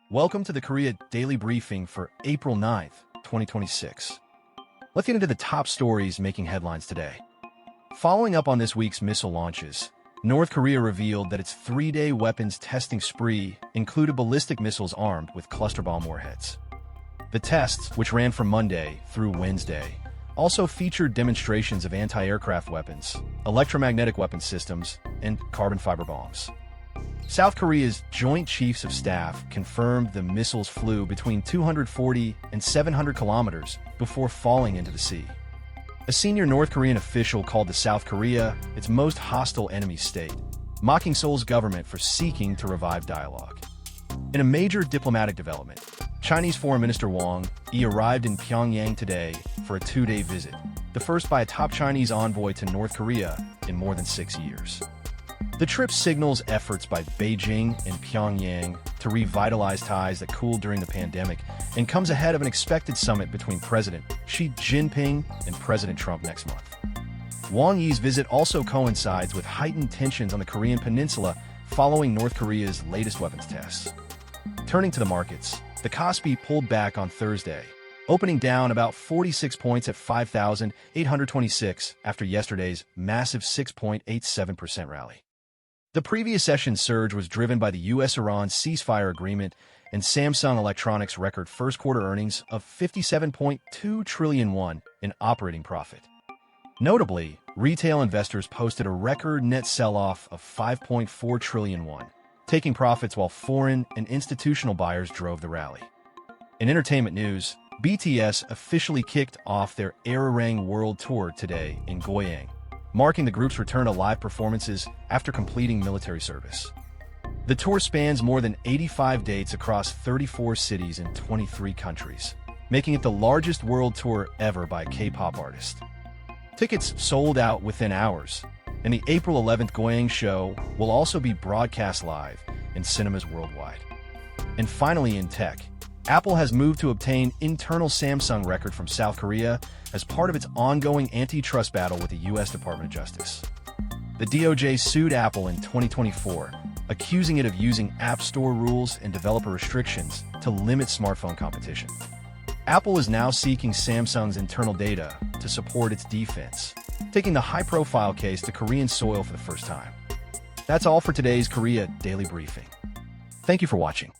Welcome to the Korea Daily Briefing for April 9th, 2026. Let's get into the top stories making headlines today. Following up on this week's missile launches, North Korea revealed that its three-day weapons testing spree included ballistic missiles armed with cluster bomb warheads. The tests, which ran from Monday through Wednesday, also featured demonstrations of anti-aircraft weapons, electromagnetic weapon systems, and carbon fiber bombs. South Korea's Joint Chiefs of Staff confirmed the missiles flew between 240 and 700 kilometers before falling into the sea. A senior North Korean official called the South Korea its most hostile enemy state, mocking Seoul's government for seeking to revive dialogue. In a major diplomatic development, Chinese Foreign Minister Wang Yi arrived in Pyongyang today for a two-day visit, the first by a top Chinese envoy to North Korea in more than 6 years. The trip signals efforts by Beijing and Pyongyang to revitalize ties that cooled during the pandemic and comes ahead of an expected summit between President Xi Jinping and President Trump next month. Wang Yi's visit also coincides with heightened tensions on the Korean peninsula following North Korea's latest weapons tests. Turning to the markets, the Kospi pulled back on Thursday, opening down about 46 points at 5,826 after yesterday's massive 6.87% rally. The previous session's surge was driven by the U.S.-Iran ceasefire agreement and Samsung Electronics' record first-quarter earnings of 57.2 trillion won in operating profit. Notably, retail investors posted a record net sell-off of 5.4 trillion won, taking profits while foreign and institutional buyers drove the rally. In entertainment news, BTS officially kicked off their Arirang World Tour today in Goyang, marking the group's return to live performances after completing military service. The tour spans more than 85 dates across 34 cities in 23 countries, making it the largest world tour ever by a K-pop artist. Tickets sold out within hours, and the April 11th Goyang show will also be broadcast live in cinemas worldwide. And finally, in tech, Apple has moved to obtain internal Samsung record from South Korea as part of its ongoing antitrust battle with the U.S. Department of Justice. The DOJ sued Apple in 2024, accusing it of using App Store rules and developer restrictions to limit smartphone competition. Apple is now seeking Samsung's internal data to support its defense, taking the high-profile case to Korean soil for the first time. That's all for today's Korea Daily Briefing. Thank you for watching.